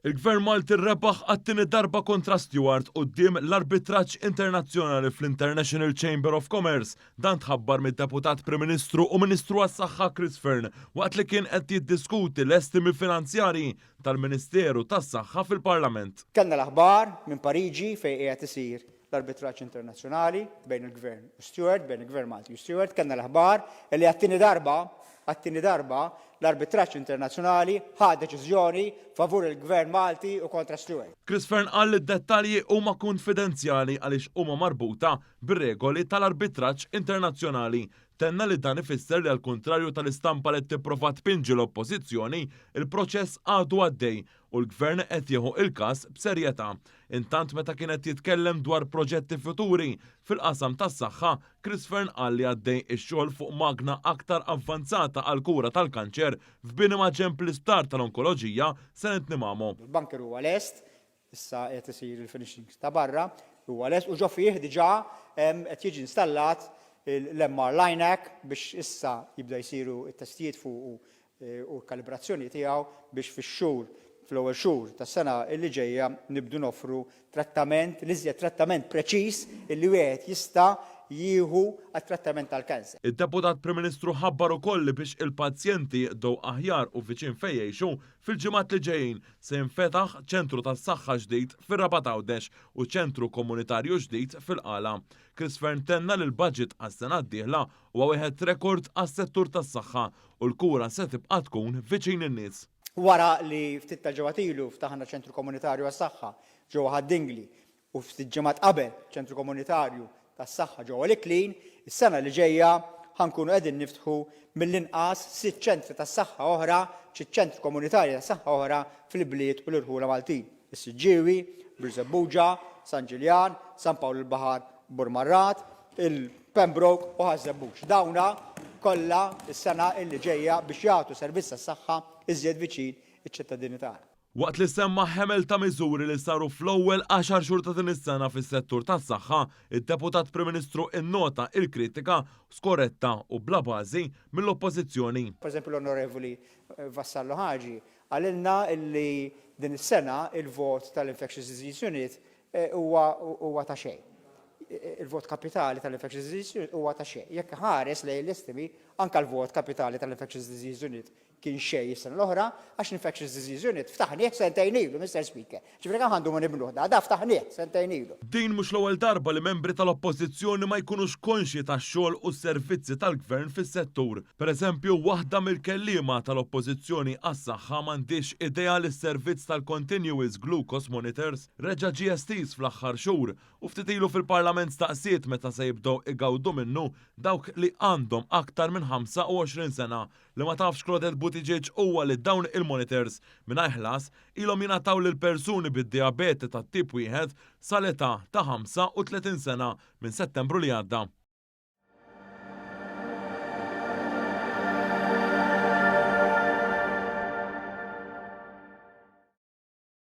Il-Gvern Malti rrebaħ għat-tieni darba kontra Stewart quddiem l-arbitraġġ internazzjonali fl-International Chamber of Commerce. Dan tħabbar mid-Deputat Prim Ministru u Ministru għas-Saħħa Chris Fearn waqt li kien qed jiddiskuti l-estimi finanzjarji tal-Ministeru tas-Saħħa fil-Parlament. Kellna l-aħbar minn Pariġi fejn qiegħed isir l-arbitraġġ internazzjonali bejn il-Gvern u Stewart, bejn il-Gvern Malti u Stewart, kellna l-aħbar li għat-tieni darba l-arbitraġġ internazzjonali ħa deċiżjoni favur il-Gvern Malti u kontra Stewart. Chris Fearn qal li d-dettalji huma konfidenzjali għaliex huma marbuta bir-regoli tal-arbitraġġ internazzjonali. Tenna li dan ifisser li għall-kuntrarju tal-istampa li tipprova tpinġi l-oppożizzjoni, il-proċess għadu għaddej u l-Gvern qed jieħu il-każ b'serjetà. Intant meta kien qed jitkellem dwar proġetti futuri fil-qasam tas-saħħa, Chris Fearn qal li għaddej ix-xogħol fuq magna aktar avvanzata għal kura tal-kanċer f'bini maġemp l-isptar tal-onkoloġija se nitnimamu. Il-banker huwa lest, issa qed isir il-finishing ta' barra, huwa lest u ġo fih diġà qed jiġi installat l-MR Linehack biex issa jibda jsiru t-testijiet fuq u l-kalibrazzjoni tiegħu biex fl-ewwel xhur tas-sena li ġejja nibdu noffru trattament, l-iżjed trattament preċiż illi wieħed jista' jieħu għat-trattament tal-kanser. Id-Deputat Prim Ministru ħabbar ukoll li biex il-pazjenti jibdew aħjar u viċin fejn jgħixu fil-ġimgħat li ġejjin se jinfetaħ ċentru tas-saħħa ġdid fir-Rabat Għawdex u ċentru komunitarju ġdid fil-Qala. Chris Fearn tenna li l-budget għas-sena d-dieħla huwa wieħed rekord għas-settur tas-saħħa u l-kura se tibqa' tkun viċin in-nies. Wara li ftit tal-ġewwa ilu ftaħna ċentru komunitarju għas-saħħa ġewwa Ħaddingli u ftit ġimgħat qabel ċentru komunitarju tas-saħħa ġewwa Liklin, is-sena li ġejja ħankunu qegħdin niftħu mill-inqas 6 ċentri tas-saħħa oħra, 6 ċentri komunitarji tas-saħħa oħra fil-bliet u l-Irħula Maltin. Is-Siġġiewi, Birzebbuġa, San Ġiljan, San Pawl il-Baħar, Burmarrat, il-Pembroke u Ħażebbuġ. Dawna kollha is-sena li ġejja biex jagħtu servizz tas-saħħa iżjed viċin iċ-ċittadini tagħna. Waqt li semma ħemel ta' miżuri li saru fl-ewwel 10 xhur ta' din is-sena fis-settur tas-saħħa, id-Deputat Prim Ministru innota il-kritika skorretta u bla bażi mill-Oppożizzjoni. Pereżempju l-Onorevoli Vassallo Ħaġi għalilna li din is-sena il-vot tal-Infectious Disease Unit huwa ta' xejn. Il-vot kapitali tal-Infectious Disease Unit huwa ta' xejn. Jekk ħares lejn l-istimi anke l-vot kapitali tal-Infectious Disease Unit kien xejn is-sena l-oħra għax l-Infectious Disease Unit ftaħnieh sentejn ilu, Mr. Speaker. Ġifieri kemm għandu ma nibnuh da ftaħnieh sentejn ilu. Din mhux l-ewwel darba li membri tal-Oppożizzjoni ma jkunux konxji tax-xogħol u s-servizzi tal-Gvern fis-settur. Pereżempju, waħda mill-kelliema tal-Oppożizzjoni għas-saħħa m'għandix idea li s-servizz tal-Continuous Glucose Monitors reġa' ġie estis fl-aħħar xhur u ftit ilu fil-Parlament staqsiet meta se jibdew igawdu minnu dawk li għandhom aktar minn 25 sena li ma tafx Claudette Buttigieg huwa li dawn il-monitors mingħajr ħlas ilhom jingħataw lil persuni bid-diabete tat-tip 1 sal-età ta' 35 sena minn Settembru li għadda.